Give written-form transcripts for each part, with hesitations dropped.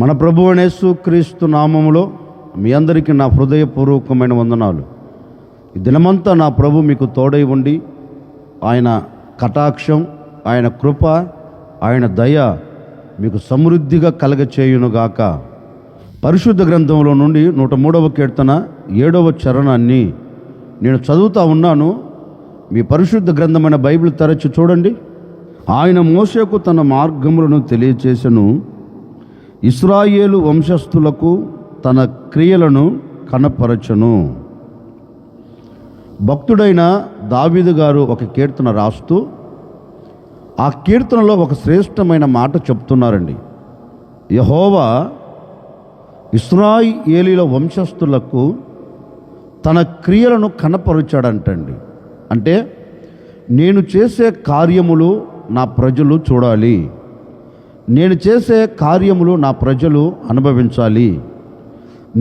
మన ప్రభువు యేసు క్రీస్తు నామములో మీ అందరికీ నా హృదయపూర్వకమైన వందనాలు. ఈ దినమంతా నా ప్రభు మీకు తోడై ఉండి ఆయన కటాక్షం, ఆయన కృప, ఆయన దయ మీకు సమృద్ధిగా కలగచేయునుగాక. పరిశుద్ధ గ్రంథంలో నుండి 103వ కీర్తన 7వ చరణాన్ని నేను చదువుతా ఉన్నాను. మీ పరిశుద్ధ గ్రంథమైన బైబిల్ తెరచి చూడండి. ఆయన మోషేకు తన మార్గములను తెలియచేసెను, ఇశ్రాయేలు వంశస్థులకు తన క్రియలను కనపరచను. భక్తుడైన దావీదు గారు ఒక కీర్తన రాస్తూ ఆ కీర్తనలో ఒక శ్రేష్టమైన మాట చెప్తున్నారండి. యెహోవా ఇశ్రాయేలీల వంశస్థులకు తన క్రియలను కనపరచాడంటండి. అంటే నేను చేసే కార్యములు నా ప్రజలు చూడాలి, నేను చేసే కార్యములు నా ప్రజలు అనుభవించాలి,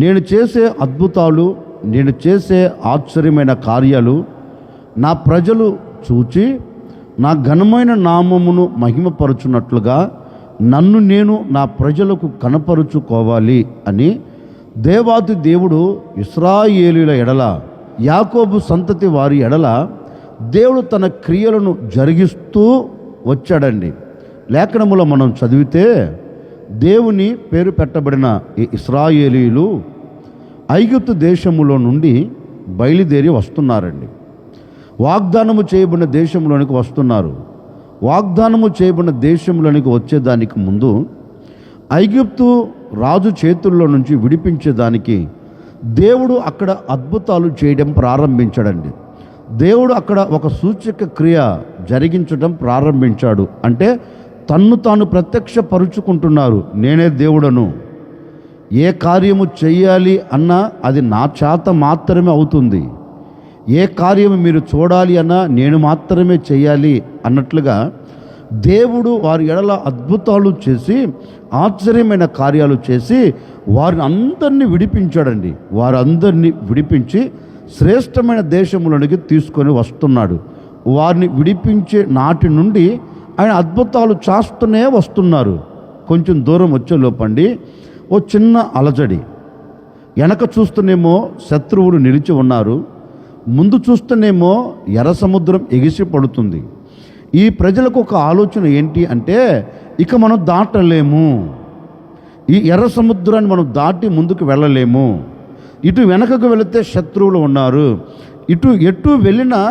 నేను చేసే అద్భుతాలు, నేను చేసే ఆశ్చర్యమైన కార్యాలు నా ప్రజలు చూచి నా ఘనమైన నామమును మహిమపరచున్నట్లుగా నన్ను నేను నా ప్రజలకు కనపరుచుకోవాలి అని దేవాది దేవుడు ఇశ్రాయేలీయుల ఎడల, యాకోబు సంతతి వారి ఎడల దేవుడు తన క్రియలను జరిగిస్తూ వచ్చాడండి. లేఖనములో మనం చదివితే దేవుని పేరు పెట్టబడిన ఈ ఇశ్రాయేలీయులు ఐగుప్తు దేశములో నుండి బయలుదేరి వస్తున్నారండి. వాగ్దానము చేయబడిన దేశంలోనికి వస్తున్నారు. వాగ్దానము చేయబడిన దేశంలోనికి వచ్చేదానికి ముందు ఐగుప్తు రాజు చేతుల్లో నుంచి విడిపించేదానికి దేవుడు అక్కడ అద్భుతాలు చేయడం ప్రారంభించాడండి. దేవుడు అక్కడ ఒక సూచక క్రియ జరిగించడం ప్రారంభించాడు. అంటే తన్ను తాను ప్రత్యక్షపరుచుకుంటున్నారు, నేనే దేవుడను. ఏ కార్యము చెయ్యాలి అన్నా అది నా చేత మాత్రమే అవుతుంది, ఏ కార్యము మీరు చూడాలి అన్నా నేను మాత్రమే చేయాలి అన్నట్లుగా దేవుడు వారి ఎడల అద్భుతాలు చేసి ఆశ్చర్యమైన కార్యాలు చేసి వారిని అందరినీ విడిపించాడండి. వారందరినీ విడిపించి శ్రేష్టమైన దేశంలోనికి తీసుకొని వస్తున్నాడు. వారిని విడిపించే నాటి నుండి ఆయన అద్భుతాలు చేస్తూనే వస్తున్నారు. కొంచెం దూరం వచ్చే లోపండి ఓ చిన్న అలజడి. వెనక చూస్తూనేమో శత్రువులు నిలిచి ఉన్నారు, ముందు చూస్తూనేమో ఎర్ర సముద్రం ఎగిసి పడుతుంది. ఈ ప్రజలకు ఒక ఆలోచన ఏంటి అంటే, ఇక మనం దాటలేము, ఈ ఎర్ర సముద్రాన్ని మనం దాటి ముందుకు వెళ్ళలేము, ఇటు వెనకకు వెళితే శత్రువులు ఉన్నారు, ఎటు వెళ్ళినా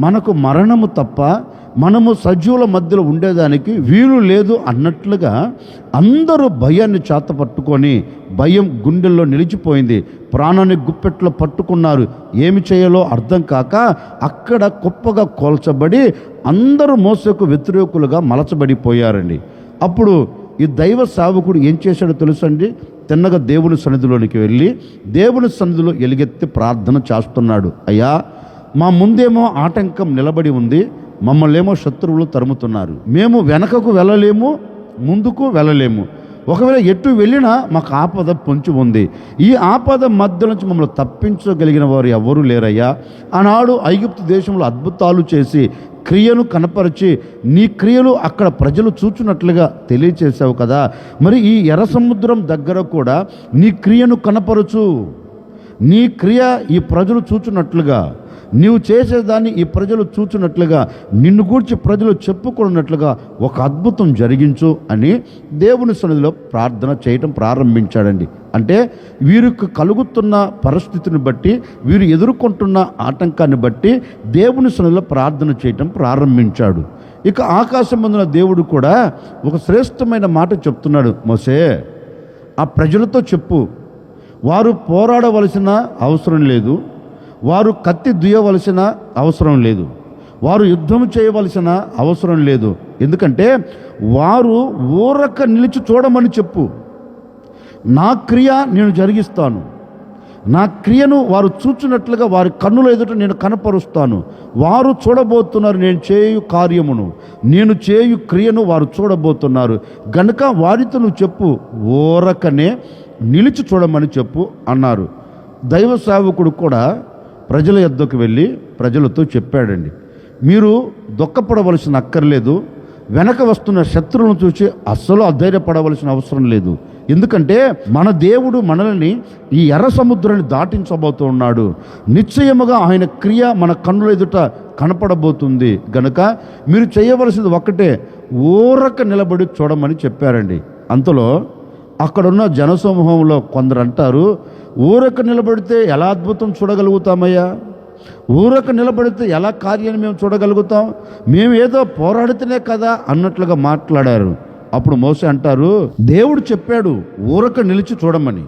మనకు మరణము తప్ప మనము సజీవుల మధ్యలో ఉండేదానికి వీలు లేదు అన్నట్లుగా అందరూ భయాన్ని చేత పట్టుకొని, భయం గుండెల్లో నిలిచిపోయింది. ప్రాణాన్ని గుప్పెట్లో పట్టుకున్నారు. ఏమి చేయాలో అర్థం కాక అక్కడ కుప్పగా కోల్చబడి అందరూ మోసకు వ్యతిరేకులుగా మలచబడిపోయారండి. అప్పుడు ఈ దైవ సేవకుడు ఏం చేశాడో తెలుసండి. తిన్నగా దేవుని సన్నిధిలోనికి వెళ్ళి దేవుని సన్నిధిలో ఎలుగెత్తి ప్రార్థన చేస్తున్నాడు. అయ్యా, మా ముందేమో ఆటంకం నిలబడి ఉంది, మమ్మల్ని ఏమో శత్రువులు తరుముతున్నారు, మేము వెనకకు వెళ్ళలేము, ముందుకు వెళ్ళలేము, ఒకవేళ ఎటు వెళ్ళినా మాకు ఆపద పొంచి ఉంది. ఈ ఆపద మధ్య నుంచి మమ్మల్ని తప్పించగలిగిన వారు ఎవరూ లేరయ్యా. ఆనాడు ఐగుప్తు దేశంలో అద్భుతాలు చేసి క్రియను కనపరిచి నీ క్రియలు అక్కడ ప్రజలు చూచున్నట్లుగా తెలియచేసావు కదా, మరి ఈ ఎర్ర సముద్రం దగ్గర కూడా నీ క్రియను కనపరచు. నీ క్రియ ఈ ప్రజలు చూచున్నట్లుగా, నీవు చేసేదాన్ని ఈ ప్రజలు చూచున్నట్లుగా, నిన్ను గూర్చి ప్రజలు చెప్పుకున్నట్లుగా ఒక అద్భుతం జరిగించు అని దేవుని సన్నిధిలో ప్రార్థన చేయటం ప్రారంభించాడండి. అంటే వీరికి కలుగుతున్న పరిస్థితిని బట్టి, వీరు ఎదుర్కొంటున్న ఆటంకాన్ని బట్టి దేవుని సన్నిధిలో ప్రార్థన చేయటం ప్రారంభించాడు. ఇక ఆకాశం ముందున దేవుడు కూడా ఒక శ్రేష్టమైన మాట చెప్తున్నాడు. మోసే, ఆ ప్రజలతో చెప్పు, వారు పోరాడవలసిన అవసరం లేదు, వారు కత్తి దుయ్యవలసిన అవసరం లేదు, వారు యుద్ధం చేయవలసిన అవసరం లేదు. ఎందుకంటే వారు ఊరక నిలిచి చూడమని చెప్పు. నా క్రియ నేను జరిగిస్తాను, నా క్రియను వారు చూచున్నట్లుగా వారి కన్నుల ఎదుట నేను కనపరుస్తాను. వారు చూడబోతున్నారు నేను చేయు కార్యమును, నేను చేయు క్రియను వారు చూడబోతున్నారు. గనుక వారితో నువ్వు చెప్పు, ఊరకనే నిలిచి చూడమని చెప్పు అన్నారు. దైవ సేవకుడు కూడా ప్రజల యొద్దకు వెళ్ళి ప్రజలతో చెప్పాడండి, మీరు దుఃఖపడవలసిన అక్కర్లేదు, వెనక వస్తున్న శత్రువులను చూసి అస్సలు అధైర్యపడవలసిన అవసరం లేదు. ఎందుకంటే మన దేవుడు మనల్ని ఈ ఎర్ర సముద్రాన్ని దాటించబోతూ ఉన్నాడు. నిశ్చయముగా ఆయన క్రియ మన కన్నుల ఎదుట కనపడబోతుంది గనుక మీరు చేయవలసింది ఒక్కటే, ఊరక నిలబడి చూడమని చెప్పారండి. అంతలో అక్కడున్న జనసమూహంలో కొందరు అంటారు, ఊరక నిలబడితే ఎలా అద్భుతం చూడగలుగుతామయ్యా, ఊరక నిలబడితే ఎలా కార్యాన్ని మేము చూడగలుగుతాం, మేము ఏదో పోరాడితేనే కదా అన్నట్లుగా మాట్లాడారు. అప్పుడు మోషే అంటారు, దేవుడు చెప్పాడు ఊరక నిలిచి చూడమని.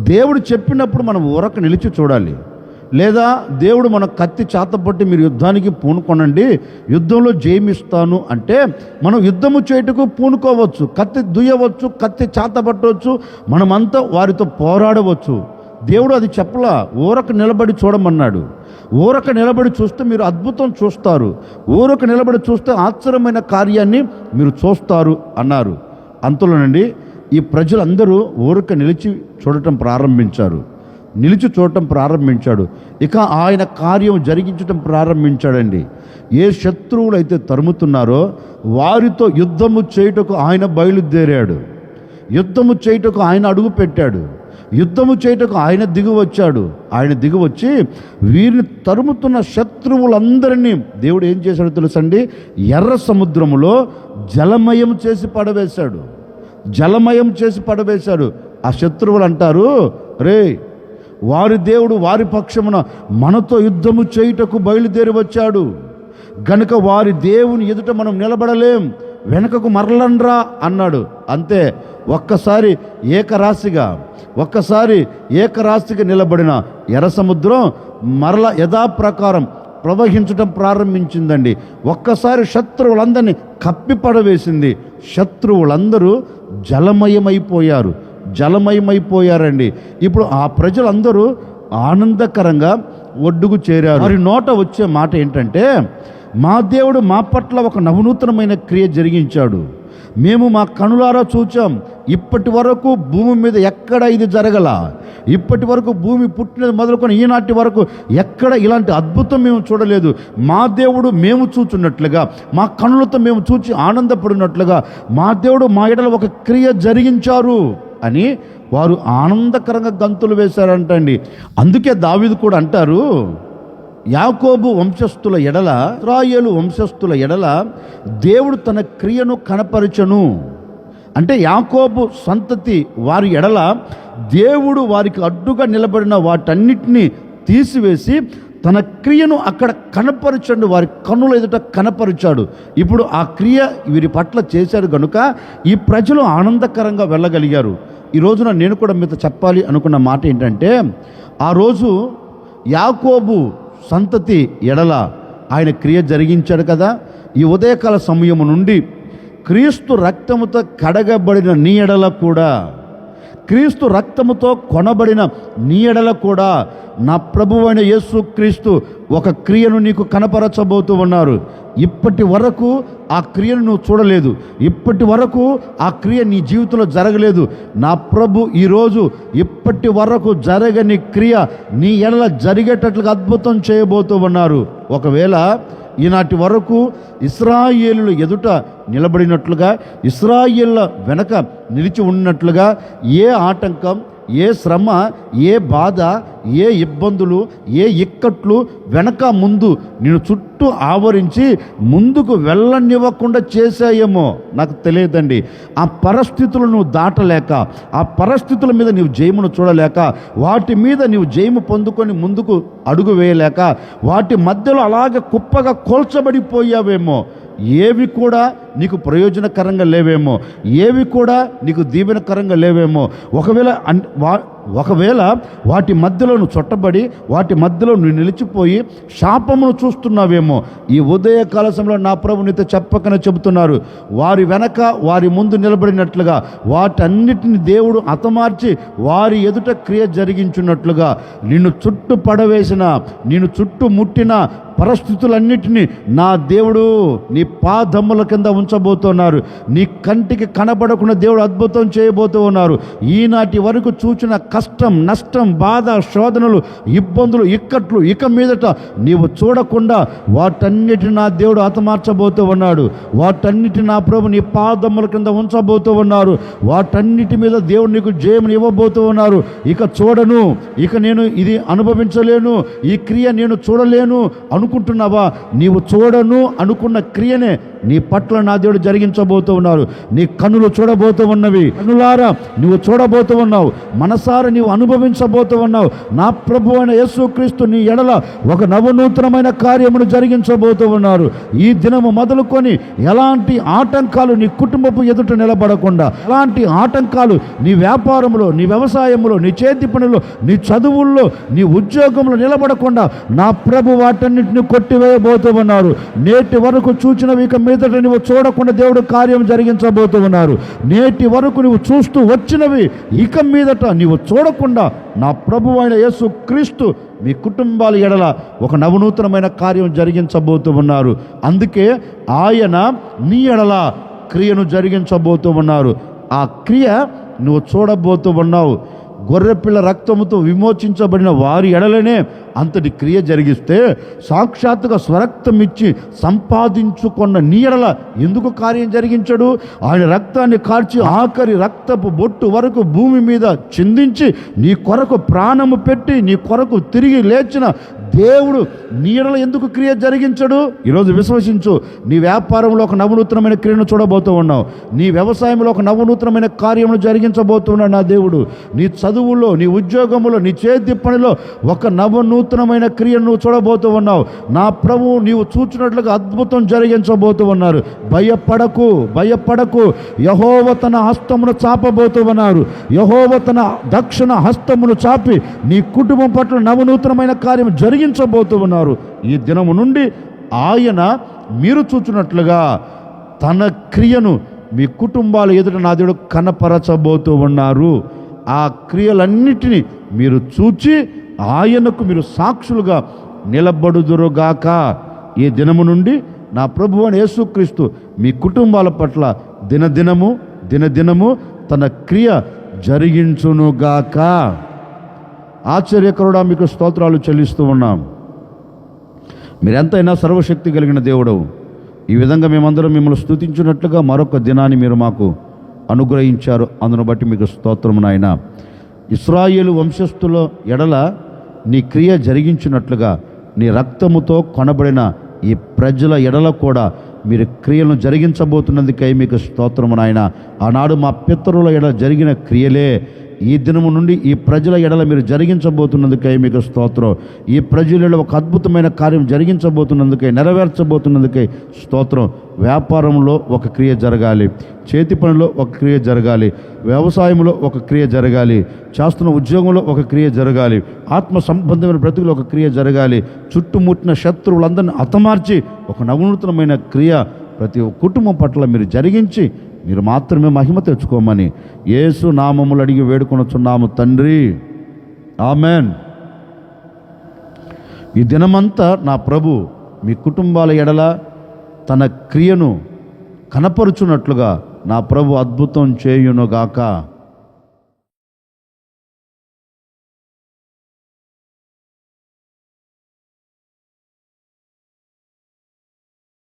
దేవుడు చెప్పినప్పుడు మనం ఊరక నిలిచి చూడాలి. లేదా దేవుడు మన కత్తి చేతపట్టి మీరు యుద్ధానికి పూనుకోనండి, యుద్ధంలో జయమిస్తాను అంటే మనం యుద్ధము చేయుటకు పూనుకోవచ్చు, కత్తి దుయ్యవచ్చు, కత్తి చేతపట్టవచ్చు, మనమంతా వారితో పోరాడవచ్చు. దేవుడు అది చెప్పలా, ఊరక నిలబడి చూడమన్నాడు. ఊరక నిలబడి చూస్తే మీరు అద్భుతం చూస్తారు, ఊరక నిలబడి చూస్తే ఆశ్చర్యమైన కార్యాన్ని మీరు చూస్తారు అన్నారు. అంతలోనండి ఈ ప్రజలందరూ ఊరక నిలిచి చూడటం ప్రారంభించారు. నిలిచి చూడటం ప్రారంభించాడు. ఇక ఆయన కార్యం జరిగించటం ప్రారంభించాడండి. ఏ శత్రువులు అయితే తరుముతున్నారో వారితో యుద్ధము చేయుటకు ఆయన బయలుదేరాడు. యుద్ధము చేయుటకు ఆయన అడుగు పెట్టాడు. యుద్ధము చేయుటకు ఆయన దిగి వచ్చాడు. ఆయన దిగి వచ్చి వీరిని తరుముతున్న శత్రువులందరినీ దేవుడు ఏం చేశాడో తెలుసండి, ఎర్ర సముద్రములో జలమయం చేసి పడవేశాడు. జలమయం చేసి పడవేశాడు. ఆ శత్రువులు అంటారు, రే వారి దేవుడు వారి పక్షమున మనతో యుద్ధము చేయుటకు బయలుదేరి వచ్చాడు గనుక వారి దేవుని ఎదుట మనం నిలబడలేం, వెనకకు మరలండ్రా అన్నాడు. అంతే, ఒక్కసారి ఏకరాశిగా నిలబడిన ఎర్ర సముద్రం మరల యథాప్రకారం ప్రవహించడం ప్రారంభించిందండి. ఒక్కసారి శత్రువులందరినీ కప్పిపడవేసింది. శత్రువులందరూ జలమయమైపోయారండి. ఇప్పుడు ఆ ప్రజలందరూ ఆనందకరంగా ఒడ్డుకు చేరారు. వారి నోట వచ్చే మాట ఏంటంటే, మా దేవుడు మా పట్ల ఒక నవనూతనమైన క్రియ జరిగించాడు, మేము మా కనులారా చూచాం. ఇప్పటి వరకు భూమి మీద ఎక్కడ ఇది జరగల. ఇప్పటి వరకు భూమి పుట్టినది మొదలుకొని ఈనాటి వరకు ఎక్కడ ఇలాంటి అద్భుతం మేము చూడలేదు. మా దేవుడు మేము చూచున్నట్లుగా, మా కనులతో మేము చూచి ఆనందపడినట్లుగా మా దేవుడు మా ఎడల ఒక క్రియ జరిగించారు అని వారు ఆనందకరంగా గంతులు వేశారంటండి. అందుకే దావీదు కూడా అంటారు, యాకోబు వంశస్థుల ఎడల, ఇశ్రాయేలు వంశస్థుల ఎడల దేవుడు తన క్రియను కనపరచను. అంటే యాకోబు సంతతి వారి ఎడల దేవుడు వారికి అడ్డుగా నిలబడిన వాటన్నిటినీ తీసివేసి తన క్రియను అక్కడ కనపరచండి, వారి కన్నుల ఎదుట కనపరిచాడు. ఇప్పుడు ఆ క్రియ వీరి పట్ల చేశారు కనుక ఈ ప్రజలు ఆనందకరంగా వెళ్ళగలిగారు. ఈ రోజున నేను కూడా మీతో చెప్పాలి అనుకున్న మాట ఏంటంటే, ఆ రోజు యాకోబు సంతతి ఎడల ఆయన క్రియ జరిగించాడు కదా. ఈ ఉదయకాల సమయము నుండి క్రీస్తు రక్తముతో కడగబడిన నీ ఎడల కూడా, క్రీస్తు రక్తముతో కొనబడిన నీ ఎడల కూడా నా ప్రభువైన యేసు క్రీస్తు ఒక క్రియను నీకు కనపరచబోతూ ఉన్నారు. ఇప్పటి వరకు ఆ క్రియను నువ్వు చూడలేదు, ఇప్పటి వరకు ఆ క్రియ నీ జీవితంలో జరగలేదు. నా ప్రభు ఈరోజు ఇప్పటి వరకు జరగని క్రియ నీ ఎడల జరిగేటట్లుగా అద్భుతం చేయబోతూ ఉన్నారు. ఒకవేళ ఈనాటి వరకు ఇశ్రాయేలుల ఎదుట నిలబడినట్లుగా, ఇశ్రాయేళ్ల వెనక నిలిచి ఉన్నట్లుగా ఏ ఆటంకం, ఏ శ్రమ, ఏ బాధ, ఏ ఇబ్బందులు, ఏ ఇక్కట్లు వెనక ముందు నేను చుట్టూ ఆవరించి ముందుకు వెళ్ళనివ్వకుండా చేశాయేమో నాకు తెలియదండి. ఆ పరిస్థితులను నువ్వు దాటలేక, ఆ పరిస్థితుల మీద నీవు జయమును చూడలేక, వాటి మీద నీవు జయము పొందుకొని ముందుకు అడుగు వేయలేక, వాటి మధ్యలో అలాగే కుప్పగా కోల్చబడిపోయావేమో. ఏవి కూడా నీకు ప్రయోజనకరంగా లేవేమో, ఏవి కూడా నీకు దీవెనకరంగా లేవేమో. ఒకవేళ వాటి మధ్యలో నువ్వు చుట్టబడి, వాటి మధ్యలో నువ్వు నిలిచిపోయి శాపమును చూస్తున్నావేమో. ఈ ఉదయకాల సమయంలో నా ప్రభు నీతో చెప్పకనే చెబుతున్నారు, వారి వెనక వారి ముందు నిలబడినట్లుగా వాటన్నిటిని దేవుడు హతమార్చి వారి ఎదుట క్రియ జరిగించున్నట్లుగా నిన్ను చుట్టూ పడవేసిన, నిన్ను చుట్టూ ముట్టిన పరిస్థితులన్నిటినీ నా దేవుడు నీ పాదముల కింద ఉంచబోతున్నారు. నీ కంటికి కనబడకుండా దేవుడు అద్భుతం చేయబోతూ ఉన్నారు. ఈనాటి వరకు చూచిన కష్టం, నష్టం, బాధ, శోధనలు, ఇబ్బందులు, ఇక్కట్లు ఇక మీదట నీవు చూడకుండా వాటన్నిటిని నా దేవుడు హతమార్చబోతూ ఉన్నాడు. వాటన్నిటిని నా ప్రభు నీ పాదముల కింద ఉంచబోతూ ఉన్నారు. వాటన్నిటి మీద దేవుడు నీకు జయమును ఇవ్వబోతూ ఉన్నారు. ఇక చూడను, ఇక నేను ఇది అనుభవించలేను, ఈ క్రియ నేను చూడలేను అనుకుంటున్నావా? నీవు చూడను అనుకున్న క్రియనే నీ పట్ల నా దేవుడు జరిగించబోతూ ఉన్నారు. నీ కన్నులు చూడబోతూ ఉన్నవి, కన్నులారా నువ్వు చూడబోతూ ఉన్నావు, మనసారా నీవు అనుభవించబోతూ ఉన్నావు. నా ప్రభు అయిన యేసుక్రీస్తు నీ ఎడల ఒక నవనూతనమైన కార్యమును జరిగించబోతూ ఉన్నారు. ఈ దినము మొదలుకొని ఎలాంటి ఆటంకాలు నీ కుటుంబపు ఎదుట నిలబడకుండా, ఎలాంటి ఆటంకాలు నీ వ్యాపారంలో, నీ వ్యవసాయంలో, నీ చేతి పనుల్లో, నీ చదువుల్లో, నీ ఉద్యోగంలో నిలబడకుండా నా ప్రభు వాటన్నిటిని కొట్టివేయబోతూ ఉన్నారు. నేటి వరకు చూచినవి ఇక మీదట నువ్వు చూడకుండా దేవుడు కార్యం జరిగించబోతూ ఉన్నారు. నేటి వరకు నువ్వు చూస్తూ వచ్చినవి ఇక మీదట నీవు చూడకుండా నా ప్రభు అయిన యేసు క్రీస్తు మీ కుటుంబాల ఎడల ఒక నవనూతనమైన కార్యం జరిగించబోతూ ఉన్నారు. అందుకే ఆయన నీ ఎడల క్రియను జరిగించబోతూ ఉన్నారు. ఆ క్రియ నువ్వు చూడబోతూ ఉన్నావు. గొర్రెపిల్ల రక్తముతో విమోచించబడిన వారి ఎడలనే అంతటి క్రియ జరిగిస్తే, సాక్షాత్తుగా స్వరక్తం ఇచ్చి సంపాదించుకున్న నీ ఎడల ఎందుకు కార్యం జరిగించడు? ఆయన రక్తాన్ని కార్చి ఆఖరి రక్తపు బొట్టు వరకు భూమి మీద చిందించి నీ కొరకు ప్రాణము పెట్టి నీ కొరకు తిరిగి లేచిన దేవుడు నీ ఎడల ఎందుకు క్రియ జరిగించడు? ఈరోజు విశ్వసించు. నీ వ్యాపారంలో ఒక నవనూతనమైన క్రియను చూడబోతూ ఉన్నావు. నీ వ్యవసాయంలో ఒక నవనూతనమైన కార్యమును జరిగించబోతున్నాడు నా దేవుడు. నీ చదువులో, నీ ఉద్యోగంలో, నీ చేతి పనిలో ఒక నవనూతనమైన క్రియను నువ్వు చూడబోతూ ఉన్నావు. నా ప్రభువు నీవు చూచినట్లుగా అద్భుతం జరిగించబోతూ ఉన్నారు. భయపడకు, భయపడకు. యెహోవా తన హస్తమును చాపబోతూ ఉన్నారు. యెహోవా తన దక్షిణ హస్తమును చాపి నీ కుటుంబం పట్ల నవనూతనమైన కార్యం జరిగించబోతూ ఉన్నారు. ఈ దినము నుండి ఆయన మీరు చూచినట్లుగా తన క్రియను మీ కుటుంబాల ఎదుట నా దేవుడు కనపరచబోతూ ఉన్నారు. ఆ క్రియలన్నిటినీ మీరు చూచి ఆయనకు మీరు సాక్షులుగా నిలబడుదురుగాక. ఈ దినము నుండి నా ప్రభువు అయిన యేసుక్రీస్తు మీ కుటుంబాల పట్ల దినదినము తన క్రియ జరిగించునుగాక. ఆశ్చర్యకరుడా మీకు స్తోత్రాలు చెల్లిస్తూ ఉన్నాం. మీరెంతైనా సర్వశక్తి కలిగిన దేవుడవు. ఈ విధంగా మేమందరం మిమ్మల్ని స్తుతించినట్లుగా మరొక దినాన్ని మీరు మాకు అనుగ్రహించారు. అందును బట్టి మీకు స్తోత్రము నాయన. ఇశ్రాయేలు వంశస్థుల ఎడల నీ క్రియ జరిగించినట్లుగా నీ రక్తముతో కొనబడిన ఈ ప్రజల ఎడల కూడా మీరు క్రియలను జరిగించబోతున్నందుకై మీకు స్తోత్రము నాయన. ఆనాడు మా పితరుల ఎడల జరిగిన క్రియలే ఈ దినము నుండి ఈ ప్రజల ఎడల మీరు జరిగించబోతున్నందుకై మీకు స్తోత్రం. ఈ ప్రజలలో ఒక అద్భుతమైన కార్యం జరిగించబోతున్నందుకై, నెరవేర్చబోతున్నందుకై స్తోత్రం. వ్యాపారంలో ఒక క్రియ జరగాలి, చేతి పనిలో ఒక క్రియ జరగాలి, వ్యవసాయంలో ఒక క్రియ జరగాలి, చేస్తున్న ఉద్యోగంలో ఒక క్రియ జరగాలి, ఆత్మ సంబంధమైన బ్రతుకులో ఒక క్రియ జరగాలి. చుట్టుముట్టిన శత్రువులందరినీ హతమార్చి ఒక నవనూతనమైన క్రియ ప్రతి కుటుంబం పట్ల మీరు జరిగించి మీరు మాత్రమే మహిమ తెచ్చుకోమని యేసు నామములు అడిగి వేడుకొనుచున్నాము తండ్రి, ఆమెన్. ఈ దినమంతా నా ప్రభు మీ కుటుంబాల ఎడల తన క్రియను కనపరుచున్నట్లుగా నా ప్రభు అద్భుతం చేయునుగాక.